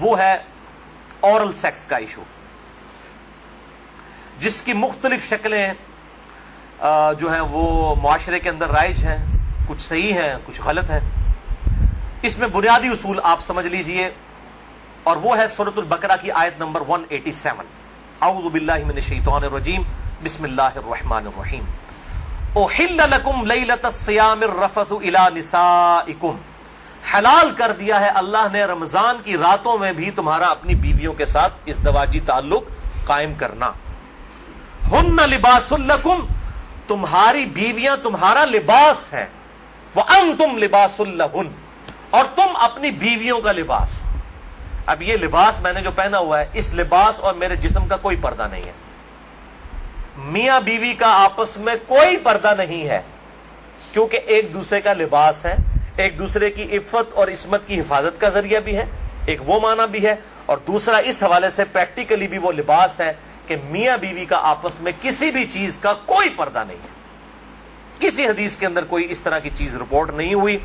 وہ ہے oral sex کا ایشو، جس کی مختلف شکلیں جو ہیں وہ معاشرے کے اندر رائج ہیں، کچھ صحیح ہیں کچھ غلط ہیں۔ اس میں بنیادی اصول آپ سمجھ لیجئے، اور وہ ہے سورۃ البقرہ کی آیت نمبر 187، اعوذ باللہ من الشیطان الرجیم، بسم اللہ الرحمن الرحیم، احل لکم لیلۃ الصیام الرفث الی نسائکم، حلال کر دیا ہے اللہ نے رمضان کی راتوں میں بھی تمہارا اپنی بیویوں کے ساتھ ازدواجی تعلق قائم کرنا۔ ہن لباس لکم، تمہاری بیویاں تمہارا لباس ہیں، وانتم لباس لہن، اور تم اپنی بیویوں کا لباس۔ اب یہ لباس میں نے جو پہنا ہوا ہے، اس لباس اور میرے جسم کا کوئی پردہ نہیں ہے، میاں بیوی کا آپس میں کوئی پردہ نہیں ہے، کیونکہ ایک دوسرے کا لباس ہے، ایک دوسرے کی عفت اور عصمت کی حفاظت کا ذریعہ بھی ہے، ایک وہ معنی بھی ہے، اور دوسرا اس حوالے سے پریکٹیکلی بھی وہ لباس ہے کہ میاں بیوی کا آپس میں کسی بھی چیز کا کوئی پردہ نہیں ہے۔ کسی حدیث کے اندر کوئی اس طرح کی چیز رپورٹ نہیں ہوئی۔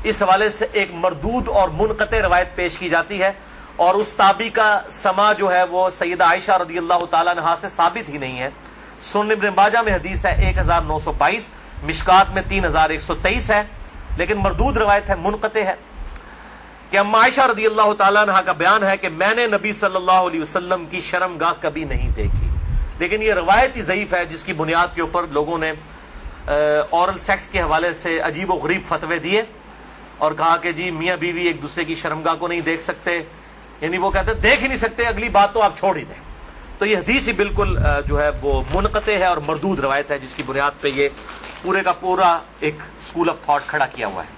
اس حوالے سے ایک مردود اور منقطع روایت پیش کی جاتی ہے، اور اس تابعی کا سما جو ہے وہ سیدہ عائشہ رضی اللہ تعالیٰ عنہا سے ثابت ہی نہیں ہے۔ سنن ابن ماجہ میں حدیث ہے 1922، مشکات میں 3123 ہے، لیکن مردود روایت ہے، منقطع ہے، کہ اما عائشہ رضی اللہ تعالیٰ عنہ کا بیان ہے کہ میں نے نبی صلی اللہ علیہ وسلم کی شرمگاہ کبھی نہیں دیکھی۔ لیکن یہ روایت ہی ضعیف ہے، جس کی بنیاد کے اوپر لوگوں نے اورل سیکس کے حوالے سے عجیب و غریب فتوے دیے اور کہا کہ جی میاں بیوی ایک دوسرے کی شرمگاہ کو نہیں دیکھ سکتے، یعنی وہ کہتے ہیں دیکھ ہی نہیں سکتے، اگلی بات تو آپ چھوڑ ہی دیں۔ تو یہ حدیث ہی بالکل جو ہے وہ منقطع ہے اور مردود روایت ہے، جس کی بنیاد پہ یہ پورے کا پورا ایک اسکول آف تھاٹ کھڑا کیا ہوا ہے۔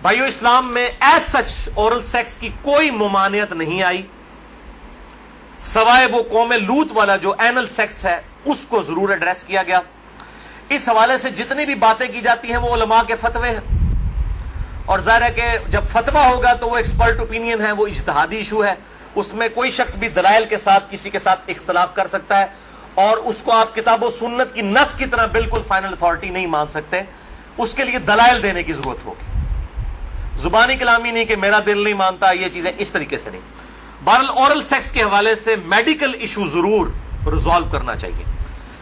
بھائیو، اسلام میں ایز سچ اورل سیکس کی کوئی ممانعت نہیں آئی، سوائے وہ قوم لوط والا جو اینل سیکس ہے اس کو ضرور ایڈریس کیا گیا۔ اس حوالے سے جتنی بھی باتیں کی جاتی ہیں وہ علماء کے فتوے ہیں، اور ظاہر ہے کہ جب فتویٰ ہوگا تو وہ ایکسپرٹ اوپینین ہے، وہ اجتہادی ایشو ہے، اس میں کوئی شخص بھی دلائل کے ساتھ کسی کے ساتھ اختلاف کر سکتا ہے، اور اس کو آپ کتاب و سنت کی نص کی طرح بالکل فائنل اتھارٹی نہیں مان سکتے، اس کے لیے دلائل دینے کی ضرورت ہوگی، زبانی کلامی نہیں کہ میرا دل نہیں مانتا، یہ چیزیں اس طریقے سے نہیں۔ بہرحال اورل سیکس کے حوالے سے میڈیکل ایشو ضرور ریزالو کرنا چاہیے،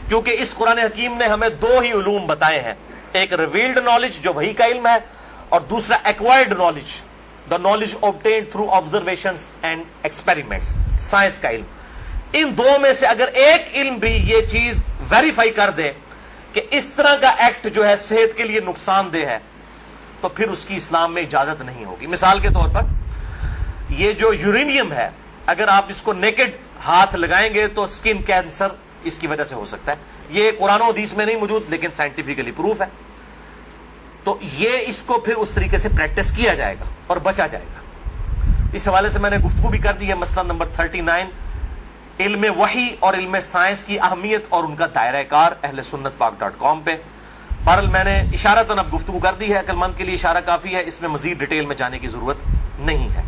کیونکہ اس قرآن حکیم نے ہمیں دو ہی علوم بتائے ہیں، ایک ریویلڈ نالج جو وحی کا علم ہے، اور دوسرا acquired knowledge, the knowledge obtained through observations and experiments، science کا علم۔ ان دو میں سے اگر ایک علم بھی یہ چیز ویریفائی کر دے کہ اس طرح کا ایکٹ جو ہے صحت کے لیے نقصان دہ ہے، تو پھر اس کی اسلام میں اجازت نہیں ہوگی۔ مثال کے طور پر یہ جو یورینیم ہے، اگر آپ اس کو نیکڈ ہاتھ لگائیں گے تو سکن کینسر اس کی وجہ سے ہو سکتا ہے، یہ قرآن و حدیث میں نہیں موجود لیکن سائنٹیفکلی پروف ہے، تو یہ اس کو پھر اس طریقے سے پریکٹس کیا جائے گا اور بچا جائے گا۔ اس حوالے سے میں نے گفتگو بھی کر دی ہے، مسئلہ نمبر 39، علم وحی اور علم سائنس کی اہمیت اور ان کا دائرہ کار، اہل سنت پاک.com پہ۔ بہرحال میں نے اشارتاً اب گفتگو کر دی ہے، عقل مند کے لیے اشارہ کافی ہے، اس میں مزید ڈیٹیل میں جانے کی ضرورت نہیں ہے۔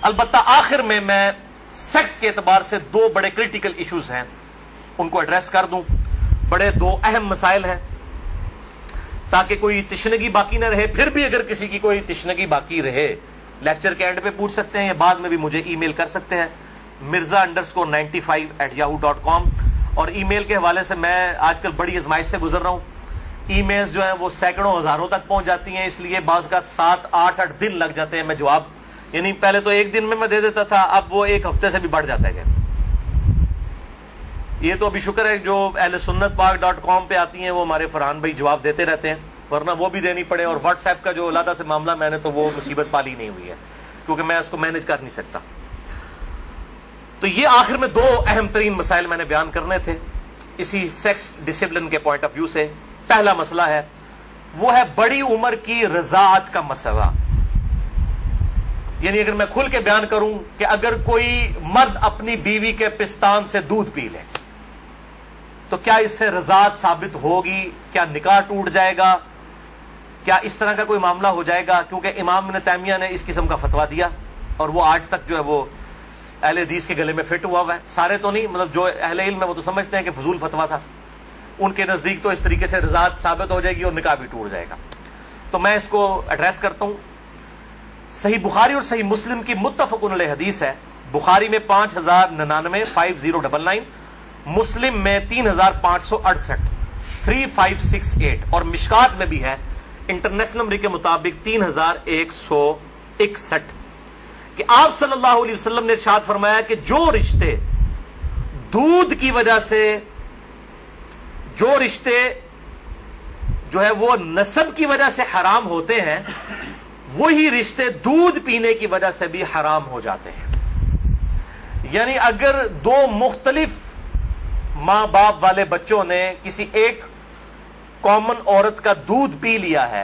البتہ آخر میں سیکس کے اعتبار سے دو بڑے کریٹیکل ایشوز ہیں، ان کو ایڈریس کر دوں۔ بڑے دو اہم مسائل ہیں تاکہ کوئی تشنگی باقی نہ رہے، پھر بھی اگر کسی کی کوئی تشنگی باقی رہے لیکچر کے اینڈ پہ پوچھ سکتے ہیں، یا بعد میں بھی مجھے ای میل کر سکتے ہیں mirza_95@yahoo.com۔ اور ای میل کے حوالے سے میں آج کل بڑی آزمائش سے گزر رہا ہوں، ای میلز جو ہیں وہ سینکڑوں ہزاروں تک پہنچ جاتی ہیں، اس لیے بعض کا 7-8 دن لگ جاتے ہیں میں جواب، یعنی پہلے تو ایک دن میں دے دیتا تھا، اب وہ ایک ہفتے سے بھی بڑھ جاتا ہے۔ یہ تو ابھی شکر ہے جو اہل سنت پاک.com پہ آتی ہیں وہ ہمارے فرحان بھائی جواب دیتے رہتے ہیں، ورنہ وہ بھی دینی پڑے، اور واٹس ایپ کا جو علیحدہ سے معاملہ میں نے تو وہ مصیبت پالی نہیں ہوئی ہے، کیونکہ میں اس کو مینج کر نہیں سکتا۔ تو یہ آخر میں دو اہم ترین مسائل میں نے بیان کرنے تھے اسی سیکس ڈسپلن کے پوائنٹ آف ویو سے۔ پہلا مسئلہ ہے وہ ہے بڑی عمر کی رضاعت کا مسئلہ، یعنی اگر میں کھل کے بیان کروں کہ اگر کوئی مرد اپنی بیوی کے پستان سے دودھ پی لے تو کیا اس سے رضاعت ثابت ہوگی، کیا نکاح ٹوٹ جائے گا، کیا اس طرح کا کوئی معاملہ ہو جائے گا؟ کیونکہ امام ابن تیمیہ نے اس قسم کا فتویٰ دیا اور وہ آج تک جو ہے وہ اہل حدیث کے گلے میں فٹ ہوا ہوا ہے، سارے تو نہیں، مطلب جو اہل علم ہے وہ تو سمجھتے ہیں کہ فضول فتویٰ تھا، ان کے نزدیک تو اس طریقے سے رضاعت ثابت ہو جائے گی اور نکاح بھی ٹوٹ جائے گا۔ تو میں اس کو ایڈریس کرتا ہوں۔ صحیح بخاری اور صحیح مسلم کی متفقن علیہ حدیث ہے. بخاری میں 5099 5099، مسلم میں 3568 3568، اور مشکات میں بھی ہے انٹرنیشنل نمبر کے مطابق 3161، کہ آپ صلی اللہ علیہ وسلم نے ارشاد فرمایا کہ جو رشتے دودھ کی وجہ سے، جو رشتے جو ہے وہ نسب کی وجہ سے حرام ہوتے ہیں، وہی رشتے دودھ پینے کی وجہ سے بھی حرام ہو جاتے ہیں. یعنی اگر دو مختلف ماں باپ والے بچوں نے کسی ایک کامن عورت کا دودھ پی لیا ہے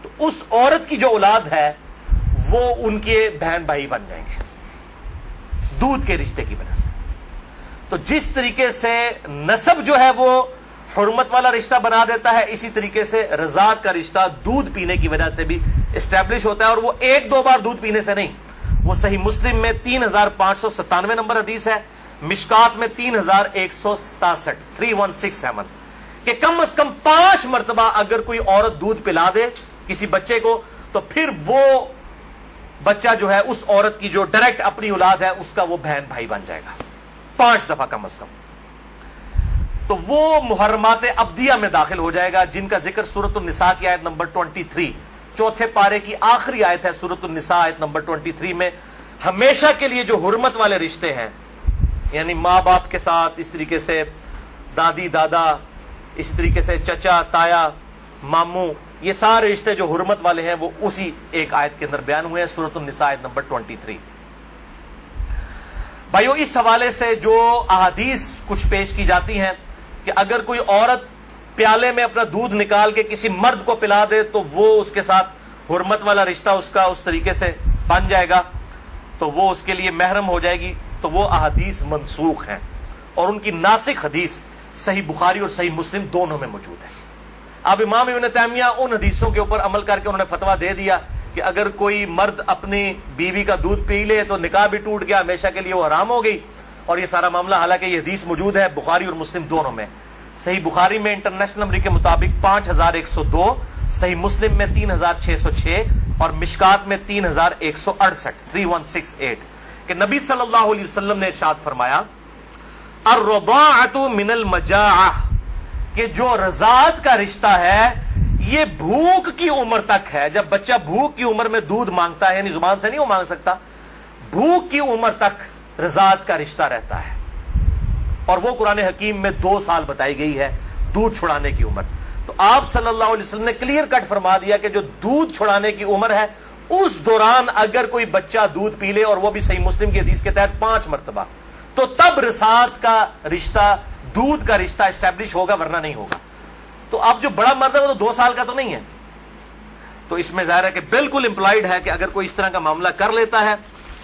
تو اس عورت کی جو اولاد ہے وہ ان کے بہن بھائی بن جائیں گے دودھ کے رشتے کی وجہ سے. تو جس طریقے سے نسب جو ہے وہ حرمت والا رشتہ بنا دیتا ہے، اسی طریقے سے رضاعت کا رشتہ دودھ پینے کی وجہ سے بھی اسٹیبلش ہوتا ہے، اور وہ ایک دو بار دودھ پینے سے نہیں. وہ صحیح مسلم میں 3597 نمبر حدیث ہے، مشکات میں 3167 3167، کہ کم از کم 5 مرتبہ اگر کوئی عورت دودھ پلا دے کسی بچے کو تو پھر وہ بچہ جو ہے اس عورت کی جو ڈائریکٹ اپنی اولاد ہے اس کا وہ بہن بھائی بن جائے گا 5 دفعہ کم از کم. تو وہ محرمات ابدیہ میں داخل ہو جائے گا، جن کا ذکر سورۃ النساء کی آیت نمبر 23 چوتھے پارے کی آخری آیت ہے سورۃ النساء آیت نمبر 23 میں. ہمیشہ کے لیے جو حرمت والے رشتے ہیں، یعنی ماں باپ کے ساتھ، اس طریقے سے دادی دادا، اس طریقے سے چچا تایا ماموں، یہ سارے رشتے جو حرمت والے ہیں وہ اسی ایک آیت کے اندر بیان ہوئے ہیں، سورۃ النساء آیت نمبر 23. بھائیو، اس حوالے سے جو احادیث کچھ پیش کی جاتی ہیں کہ اگر کوئی عورت پیالے میں اپنا دودھ نکال کے کسی مرد کو پلا دے تو وہ اس کے ساتھ حرمت والا رشتہ اس کا اس طریقے سے بن جائے گا، تو وہ اس کے لیے محرم ہو جائے گی. تو وہ احادیث منسوخ ہیں، اور ان کی ناسخ حدیث صحیح بخاری اور صحیح مسلم دونوں میں موجود ہے. اب امام ابن تیمیہ ان حدیثوں کے اوپر عمل کر کے انہوں نے فتویٰ دے دیا کہ اگر کوئی مرد اپنی بیوی کا دودھ پی لے تو نکاح بھی ٹوٹ گیا، ہمیشہ کے لیے وہ حرام ہو گئی. اور یہ سارا معاملہ، حالانکہ یہ حدیث موجود ہے بخاری اور مسلم دونوں میں. صحیح بخاری میں انٹرنیشنل نمبر کے مطابق 5102، صحیح مسلم میں 3606، اور مشکات میں 3168 3168، کہ نبی صلی اللہ علیہ وسلم نے ارشاد فرمایا الرضاعۃ من المجاعہ، کہ جو رضاعت کا رشتہ ہے یہ بھوک کی عمر تک ہے. جب بچہ بھوک کی عمر میں دودھ مانگتا ہے، یعنی زبان سے نہیں وہ مانگ سکتا، بھوک کی عمر تک رضاعت کا رشتہ رہتا ہے. اور وہ قرآن حکیم میں 2 سال بتائی گئی ہے دودھ چھڑانے کی عمر. تو آپ صلی اللہ علیہ وسلم نے کلیئر کٹ فرما دیا کہ جو دودھ چھڑانے کی عمر ہے اس دوران اگر کوئی بچہ دودھ پی لے، اور وہ بھی صحیح مسلم کی حدیث کے تحت 5 مرتبہ، تو تب رضاعت کا رشتہ، دودھ کا رشتہ اسٹیبلش ہوگا، ورنہ نہیں ہوگا. تو اب جو بڑا مرد ہے وہ تو 2 سال کا تو نہیں ہے. تو اس میں ظاہر ہے کہ بالکل امپلائڈ ہے کہ اگر کوئی اس طرح کا معاملہ کر لیتا ہے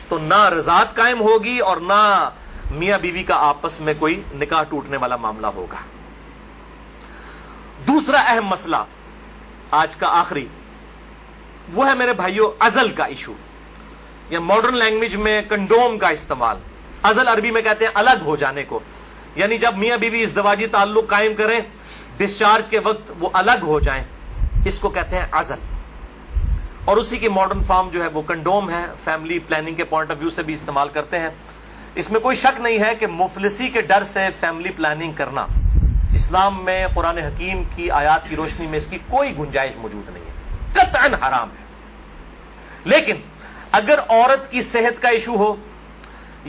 تو نہ رضاعت قائم ہوگی اور نہ میاں بیوی کا آپس میں کوئی نکاح ٹوٹنے والا معاملہ ہوگا. دوسرا اہم مسئلہ آج کا آخری وہ ہے میرے بھائیوں عزل کا ایشو، یا ماڈرن لینگویج میں کنڈوم کا استعمال. عزل عربی میں کہتے ہیں الگ ہو جانے کو، یعنی جب میاں بیوی ازدواجی تعلق قائم کریں، ڈسچارج کے وقت وہ الگ ہو جائیں، اس کو کہتے ہیں عزل. اور اسی کی ماڈرن فارم جو ہے وہ کنڈوم ہے. فیملی پلاننگ کے پوائنٹ آف ویو سے بھی استعمال کرتے ہیں. اس میں کوئی شک نہیں ہے کہ مفلسی کے ڈر سے فیملی پلاننگ کرنا اسلام میں قرآن حکیم کی آیات کی روشنی میں اس کی کوئی گنجائش موجود نہیں ہے، قطعاً حرام ہے. لیکن اگر عورت کی صحت کا ایشو ہو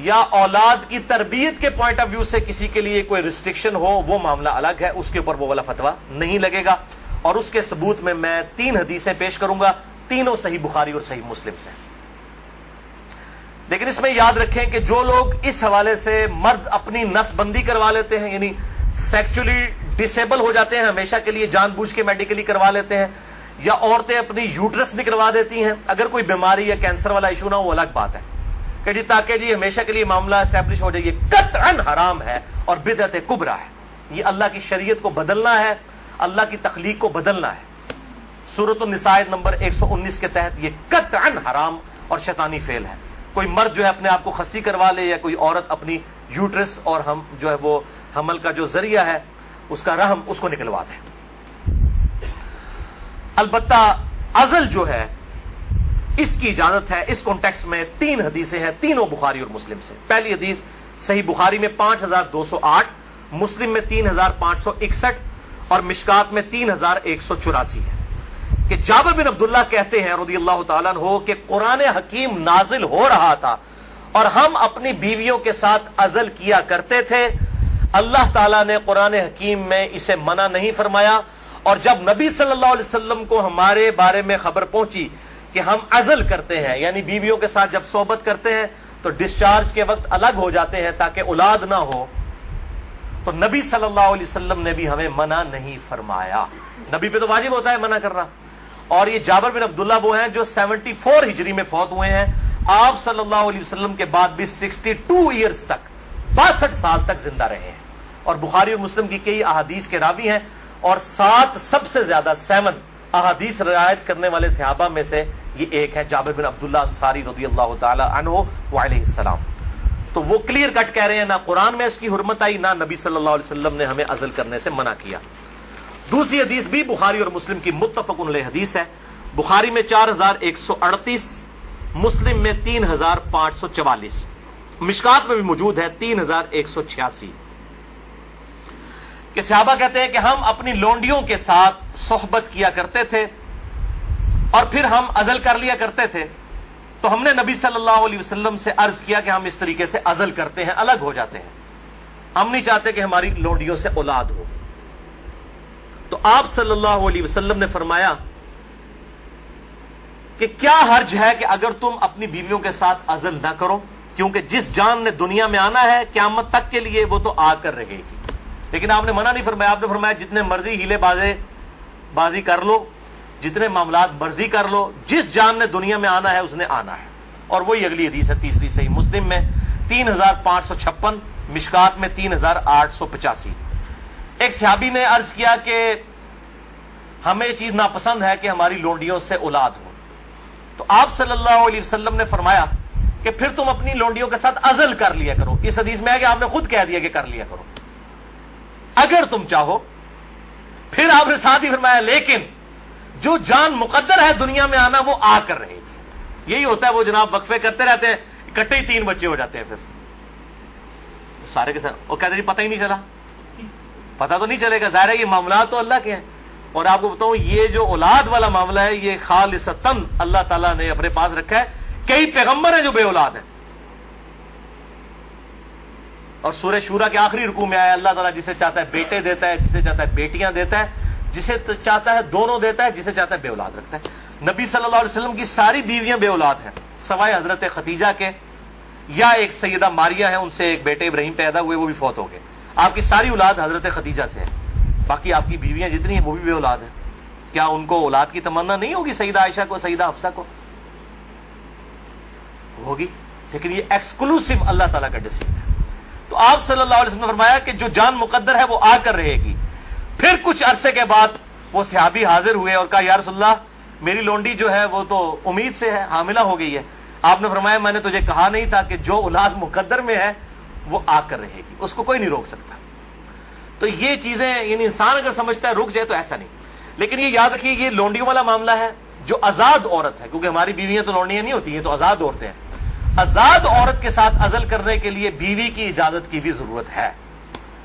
یا اولاد کی تربیت کے پوائنٹ آف ویو سے کسی کے لیے کوئی ریسٹرکشن ہو، وہ معاملہ الگ ہے، اس کے اوپر وہ والا فتویٰ نہیں لگے گا. اور اس کے ثبوت میں 3 حدیثیں پیش کروں گا، تینوں صحیح بخاری اور صحیح مسلم سے. لیکن اس میں یاد رکھیں کہ جو لوگ اس حوالے سے مرد اپنی نس بندی کروا لیتے ہیں، یعنی سیکچولی ڈسیبل ہو جاتے ہیں ہمیشہ کے لیے، جان بوجھ کے میڈیکلی کروا لیتے ہیں، یا عورتیں اپنی یوٹرس نکلوا دیتی ہیں، اگر کوئی بیماری یا کینسر والا ایشو نہ ہو وہ الگ بات ہے کہ جی تاکہ جی ہمیشہ کے لیے معاملہ اسٹیبلش ہو جائے، یہ قطعاً حرام ہے اور بدعت کبریٰ ہے. یہ اللہ کی شریعت کو بدلنا ہے، اللہ کی تخلیق کو بدلنا ہے. سورۃ النساء نمبر 119 کے تحت یہ قطعاً حرام اور شیطانی فعل ہے. کوئی مرد جو ہے اپنے آپ کو خصی کروا لے، یا کوئی عورت اپنی یوٹرس اور ہم جو ہے وہ حمل کا جو ذریعہ ہے اس کا رحم اس کو نکلوا دے. البتہ عزل جو ہے اس کی اجازت ہے. اس کانٹیکسٹ میں 3 حدیثیں ہیں, تینوں بخاری اور مسلم سے. پہلی حدیث صحیح بخاری میں 5208, مسلم میں 3561 اور مشکات میں 3184 ہے کہ جابر بن عبداللہ کہتے ہیں رضی اللہ تعالیٰ عنہ کہ قرآن حکیم نازل ہو رہا تھا اور ہم اپنی بیویوں کے ساتھ عزل کیا کرتے تھے. اللہ تعالیٰ نے قرآن حکیم میں اسے منع نہیں فرمایا, اور جب نبی صلی اللہ علیہ وسلم کو ہمارے بارے میں خبر پہنچی کہ ہم عزل کرتے ہیں, یعنی بیویوں کے ساتھ جب صحبت کرتے ہیں تو ڈسچارج کے وقت الگ ہو جاتے ہیں تاکہ اولاد نہ ہو, تو نبی صلی اللہ علیہ وسلم نے بھی ہمیں منع نہیں فرمایا. نبی پہ تو واجب ہوتا ہے منع کرنا. اور یہ جابر بن عبداللہ وہ ہیں جو 74 ہجری میں فوت ہوئے ہیں. آپ صلی اللہ علیہ وسلم کے بعد بھی 62 ایئرز تک, 62 سال تک زندہ رہے ہیں, اور بخاری اور مسلم کی کئی احادیث کے راوی ہیں, اور 7 سب سے زیادہ 7 احادیث روایت کرنے والے صحابہ میں سے یہ ایک ہے, جابر بن عبداللہ انصاری رضی اللہ تعالی عنہ وعلیہ السلام. تو وہ کلیئر کٹ کہہ رہے ہیں نہ قرآن میں اس کی حرمت آئی, نہ نبی صلی اللہ علیہ وسلم نے ہمیں عزل کرنے سے منع کیا. دوسری حدیث بھی بخاری اور مسلم کی متفق علیہ حدیث ہے. بخاری میں 4138, مسلم میں 3544, مشکات میں بھی موجود ہے 3186 کہ صحابہ کہتے ہیں کہ ہم اپنی لونڈیوں کے ساتھ صحبت کیا کرتے تھے اور پھر ہم عزل کر لیا کرتے تھے. تو ہم نے نبی صلی اللہ علیہ وسلم سے عرض کیا کہ ہم اس طریقے سے عزل کرتے ہیں, الگ ہو جاتے ہیں, ہم نہیں چاہتے کہ ہماری لونڈیوں سے اولاد ہو. تو آپ صلی اللہ علیہ وسلم نے فرمایا کہ کیا حرج ہے کہ اگر تم اپنی بیویوں کے ساتھ عزل نہ کرو, کیونکہ جس جان نے دنیا میں آنا ہے قیامت تک کے لیے وہ تو آ کر رہے گی. لیکن آپ نے منع نہیں فرمایا, آپ نے فرمایا جتنے مرضی ہیلے بازی کر لو, جتنے معاملات مرضی کر لو, جس جان نے دنیا میں آنا ہے اس نے آنا ہے. اور وہی اگلی حدیث ہے تیسری صحیح مسلم میں 3556, مشکات میں 3885. ایک صحابی نے عرض کیا کہ ہمیں یہ چیز ناپسند ہے کہ ہماری لونڈیوں سے اولاد ہو. تو آپ صلی اللہ علیہ وسلم نے فرمایا کہ پھر تم اپنی لونڈیوں کے ساتھ عزل کر لیا کرو. اس حدیث میں ہے کہ آپ نے خود کہہ دیا کہ کر لیا کرو اگر تم چاہو. پھر آپ نے ساتھ ہی فرمایا لیکن جو جان مقدر ہے دنیا میں آنا وہ آ کر رہے گی. یہی ہوتا ہے, وہ جناب وقفے کرتے رہتے ہیں, اکٹھے ہی 3 بچے ہو جاتے ہیں, پھر سارے کے ساتھ وہ کہتے ہیں پتہ ہی نہیں چلا. پتہ تو نہیں چلے گا, ظاہر ہے یہ معاملات تو اللہ کے ہیں. اور آپ کو بتاؤں یہ جو اولاد والا معاملہ ہے یہ خالصتاً اللہ تعالیٰ نے اپنے پاس رکھا ہے. کئی پیغمبر ہیں جو بے اولاد ہیں, اور سورہ شورا کے آخری رکوع میں آیا اللہ تعالیٰ جسے چاہتا ہے بیٹے دیتا ہے, جسے چاہتا ہے بیٹیاں دیتا ہے, جسے چاہتا ہے دونوں دیتا ہے, جسے چاہتا ہے بے اولاد رکھتا ہے. نبی صلی اللہ علیہ وسلم کی ساری بیویاں بے اولاد ہیں سوائے حضرت خدیجہ کے, یا ایک سیدہ ماریہ ہیں, ان سے ایک بیٹے ابراہیم پیدا ہوئے, وہ بھی فوت ہو گئے. آپ کی ساری اولاد حضرت خدیجہ سے ہے, باقی آپ کی بیویاں جتنی ہیں وہ بھی بے اولاد ہیں. کیا ان کو اولاد کی تمنا نہیں ہوگی؟ سیدہ عائشہ کو, سیدہ حفصہ کو ہوگی, لیکن یہ ایکسکلوسیو اللہ تعالیٰ کا ڈیسیجن ہے. تو آپ صلی اللہ علیہ وسلم نے فرمایا کہ جو جان مقدر ہے وہ آ کر رہے گی. پھر کچھ عرصے کے بعد وہ صحابی حاضر ہوئے اور کہا یا رسول اللہ میری لونڈی جو ہے وہ تو امید سے ہے, حاملہ ہو گئی ہے. آپ نے فرمایا میں نے تجھے کہا نہیں تھا کہ جو اولاد مقدر میں ہے وہ آ کر رہے گی, اس کو کوئی نہیں روک سکتا. تو یہ چیزیں یعنی انسان اگر سمجھتا ہے رک جائے تو ایسا نہیں. لیکن یہ یاد رکھیے یہ لونڈیوں والا معاملہ ہے جو آزاد عورت ہے, کیونکہ ہماری بیویاں تو لونڈیاں نہیں ہوتی ہیں, تو آزاد عورتیں ہیں. آزاد عورت کے ساتھ عزل کرنے کے لیے بیوی کی اجازت کی بھی ضرورت ہے.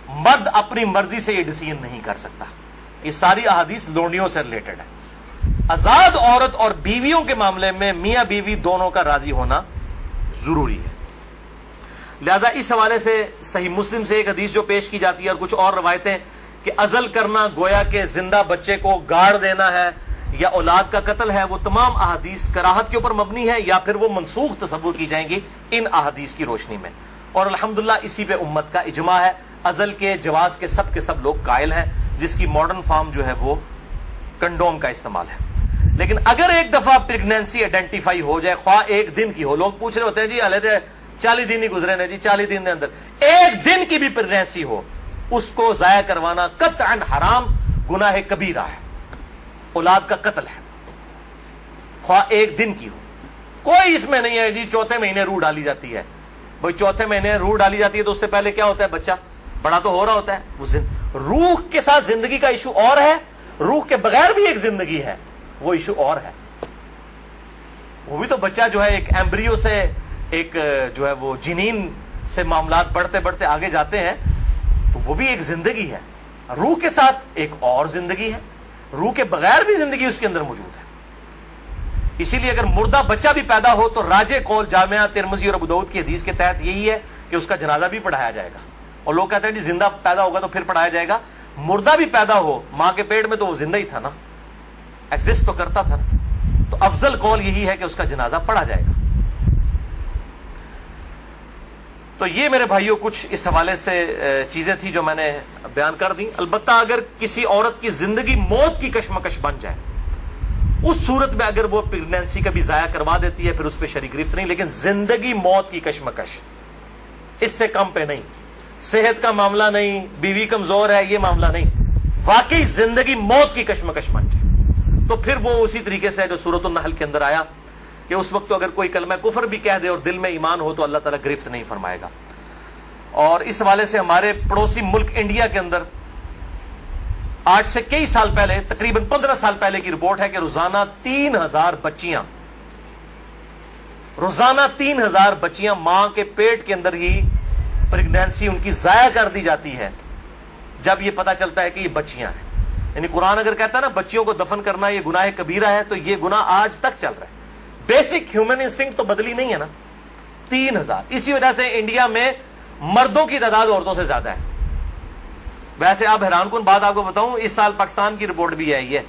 مرد اپنی مرضی سے یہ ڈیسیژن نہیں کر سکتا. یہ ساری احادیث لونڈیوں سے ریلیٹڈ ہے. آزاد عورت اور بیویوں کے معاملے میں میاں بیوی دونوں کا راضی ہونا ضروری ہے. لہذا اس حوالے سے صحیح مسلم سے ایک حدیث جو پیش کی جاتی ہے اور کچھ اور روایتیں کہ عزل کرنا گویا کہ زندہ بچے کو گاڑ دینا ہے یا اولاد کا قتل ہے, وہ تمام احادیث کراہت کے اوپر مبنی ہے یا پھر وہ منسوخ تصور کی جائیں گی ان احادیث کی روشنی میں. اور الحمدللہ اسی پہ امت کا اجماع ہے. عزل کے جواز کے سب لوگ قائل ہیں, جس کی ماڈرن فارم جو ہے وہ کنڈوم کا استعمال ہے. لیکن اگر ایک دفعہ پریگنینسی آئیڈینٹیفائی ہو جائے, خواہ ایک دن کی ہو, لوگ پوچھ رہے ہوتے ہیں جی علیحدہ 40 دن ہی گزرے نا جی, 40 دن کے اندر ایک دن کی بھی پریگنینسی ہو, اس کو ضائع کروانا قطعاً حرام گناہ کبیرہ ہے, اولاد کا قتل ہے, خواہ ایک دن کی ہو. کوئی اس میں نہیں ہے جی چوتھے مہینے روح ڈالی جاتی ہے. بھائی چوتھے مہینے روح ڈالی جاتی ہے تو اس سے پہلے کیا ہوتا ہے, بچہ بڑا تو ہو رہا ہوتا ہے. وہ روح کے ساتھ زندگی کا ایشو اور ہے, روح کے بغیر بھی ایک زندگی ہے, وہ ایشو اور ہے. وہ بھی تو بچہ جو ہے ایک ایمبریو سے ایک جو ہے وہ جنین سے معاملات بڑھتے بڑھتے آگے جاتے ہیں، تو وہ بھی ایک زندگی ہے، روح کے ساتھ ایک اور زندگی ہے، روح کے بغیر بھی زندگی اس کے اندر موجود ہے۔ اسی لیے اگر مردہ بچہ بھی پیدا ہو تو راجح قول جامعہ ترمذی اور ابو داؤد کی حدیث کے تحت یہی ہے کہ اس کا جنازہ بھی پڑھایا جائے گا۔ اور لوگ کہتے ہیں جی زندہ پیدا ہوگا تو پھر پڑھایا جائے گا، مردہ بھی پیدا ہو ماں کے پیٹ میں تو وہ زندہ ہی تھا نا، ایگزسٹ تو کرتا تھا نا، تو افضل قول یہی ہے کہ اس کا جنازہ پڑھا جائے گا۔ تو یہ میرے بھائیوں کچھ اس حوالے سے چیزیں تھیں جو میں نے بیان کر دی۔ البتہ اگر کسی عورت کی زندگی موت کی کشمکش بن جائے، اس صورت میں اگر وہ پریگنینسی کا بھی ضائع کروا دیتی ہے پھر اس پہ شرعی گرفت نہیں، لیکن زندگی موت کی کشمکش اس سے کم پہ نہیں، صحت کا معاملہ نہیں، بیوی کمزور ہے یہ معاملہ نہیں، واقعی زندگی موت کی کشمکش بن جائے تو پھر وہ اسی طریقے سے جو سورۃ النحل کے اندر آیا کہ اس وقت تو اگر کوئی کلمہ کفر بھی کہہ دے اور دل میں ایمان ہو تو اللہ تعالیٰ گرفت نہیں فرمائے گا۔ اور اس حوالے سے ہمارے پڑوسی ملک انڈیا کے اندر آج سے کئی سال پہلے، تقریباً 15 سال پہلے کی رپورٹ ہے کہ روزانہ 3000 بچیاں ماں کے پیٹ کے اندر ہی پریگنینسی ان کی ضائع کر دی جاتی ہے جب یہ پتا چلتا ہے کہ یہ بچیاں ہیں۔ یعنی قرآن اگر کہتا ہے نا بچیوں کو دفن کرنا یہ گناہ کبیرہ ہے، تو یہ گناہ آج تک چل رہا ہے۔ بیسک ہیومن انسٹنکٹ تو بدلی نہیں ہے نا۔ 3000، اسی وجہ سے انڈیا میں مردوں کی تعداد عورتوں سے زیادہ ہے۔ ویسے آپ حیران کن بات آپ کو بتاؤں، اس سال پاکستان کی رپورٹ بھی آئی ہے،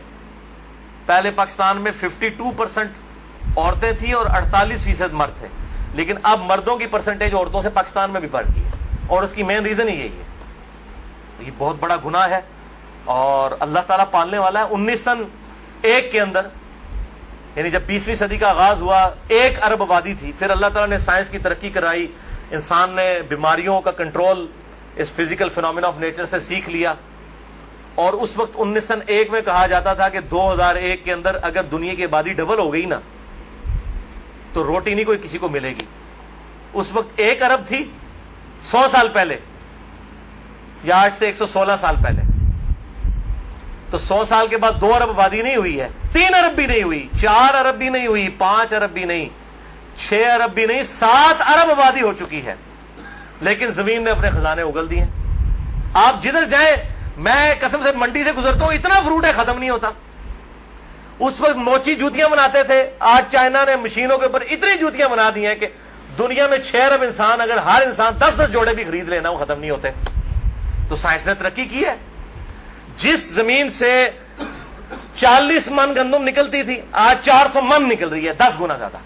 پہلے پاکستان میں 52% عورتیں تھیں اور 48% مرد تھے، لیکن اب مردوں کی پرسنٹیج عورتوں سے پاکستان میں بھی بڑھ گئی ہے، اور اس کی مین ریزن ہی یہی ہے۔ یہ بہت بڑا گناہ ہے اور اللہ تعالیٰ پالنے والا ہے۔ 1901 کے اندر، یعنی جب 20ویں صدی کا آغاز ہوا، 1 ارب آبادی تھی، پھر اللہ تعالیٰ نے سائنس کی ترقی کرائی، انسان نے بیماریوں کا کنٹرول اس فزیکل فینومینا آف نیچر سے سیکھ لیا، اور اس وقت 1901 میں کہا جاتا تھا کہ 2001 کے اندر اگر دنیا کی آبادی ڈبل ہو گئی نا تو روٹی نہیں کوئی کسی کو ملے گی۔ اس وقت 1 ارب تھی 100 سال پہلے، یا آج سے 116 سال پہلے، تو 100 سال کے بعد 2 ارب آبادی نہیں ہوئی ہے، 3 ارب بھی نہیں ہوئی، 4 ارب بھی نہیں ہوئی، 5 ارب بھی نہیں، 6 ارب بھی نہیں، 7 ارب آبادی ہو چکی ہے، لیکن زمین نے اپنے خزانے اگل دیے۔ آپ جدھر جائیں، میں قسم سے منڈی سے گزرتا ہوں، اتنا فروٹ ہے ختم نہیں ہوتا۔ اس وقت موچی جوتیاں بناتے تھے، آج چائنا نے مشینوں کے اوپر اتنی جوتیاں بنا دی ہیں کہ دنیا میں 6 ارب انسان، اگر ہر انسان 10 جوڑے بھی خرید لینا وہ ختم نہیں ہوتے۔ تو سائنس نے ترقی کی ہے۔ جس زمین سے 40 من گندم نکلتی تھی آج 400 من نکل رہی ہے، 10 گنا زیادہ۔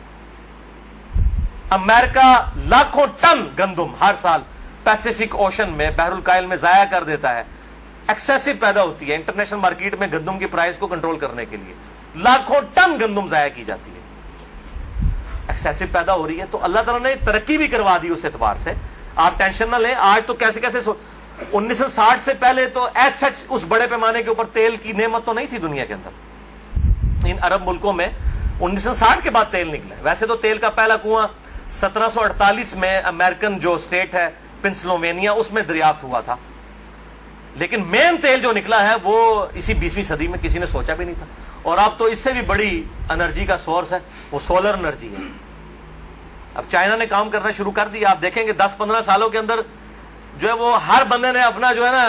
امریکہ لاکھوں ٹن گندم ہر سال پیسیفک اوشن میں، بحر الکاہل میں ضائع کر دیتا ہے، ایکسیسو پیدا ہوتی ہے۔ انٹرنیشنل مارکیٹ میں گندم کی پرائس کو کنٹرول کرنے کے لیے لاکھوں ٹن گندم ضائع کی جاتی ہے، ایکسیسو پیدا ہو رہی ہے۔ تو اللہ تعالیٰ نے ترقی بھی کروا دی اس اعتبار سے، آپ ٹینشن نہ لیں۔ آج تو کیسے 1960 سے پہلے تو ایز سچ اس بڑے پیمانے کے اوپر تیل کی نعمت تو نہیں تھی دنیا کے اندر۔ ان عرب ملکوں میں 1960 کے بعد تیل نکلا ہے۔ ویسے تو تیل کا پہلا کنواں 1748 میں امریکن جو اسٹیٹ ہے پنسلوینیا، اس میں دریافت ہوا تھا، لیکن مین تیل جو نکلا ہے وہ اسی 20ویں صدی میں، کسی نے سوچا بھی نہیں تھا۔ اور اب تو اس سے بھی بڑی انرجی کا سورس ہے، وہ سولر انرجی ہے۔ اب چائنا نے کام کرنا شروع کر دیا، آپ دیکھیں گے 10-15 سالوں کے اندر جو ہے وہ ہر بندے نے اپنا جو ہے نا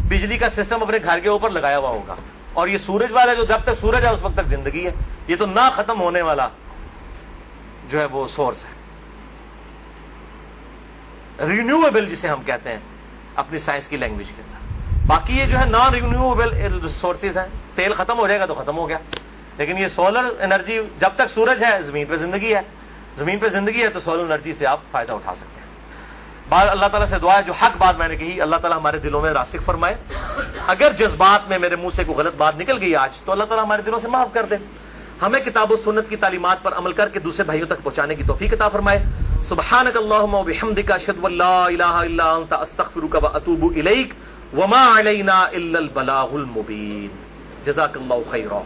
بجلی کا سسٹم اپنے گھر کے اوپر لگایا ہوا ہوگا۔ اور یہ سورج والا جو جب تک سورج ہے اس وقت تک زندگی ہے، یہ تو نہ ختم ہونے والا جو ہے وہ سورس ہے، رینیویبل جسے ہم کہتے ہیں اپنی سائنس کی لینگویج کے اندر۔ باقی یہ جو ہے نان رینیویبل سورسز ہیں، تیل ختم ہو جائے گا تو ختم ہو گیا، لیکن یہ سولر انرجی جب تک سورج ہے زمین پہ زندگی ہے، زمین پہ زندگی ہے تو سولر انرجی سے آپ فائدہ اٹھا سکتے ہیں۔ بعد اللہ تعالیٰ سے دعا ہے جو حق بات میں نے کہی اللہ تعالیٰ ہمارے دلوں میں راسخ فرمائے۔ اگر جذبات میں میرے منہ سے کوئی غلط بات نکل گئی آج تو اللہ تعالیٰ ہمارے دلوں سے معاف کر دے، ہمیں کتاب و سنت کی تعلیمات پر عمل کر کے دوسرے بھائیوں تک پہنچانے کی توفیق عطا فرمائے۔ سبحانک اللہم و بحمدک، اشہد ان لا الہ الا انت، استغفرک و اتوب الیک، وما علینا الا البلاغ المبین۔ جزاک اللہ خیرا۔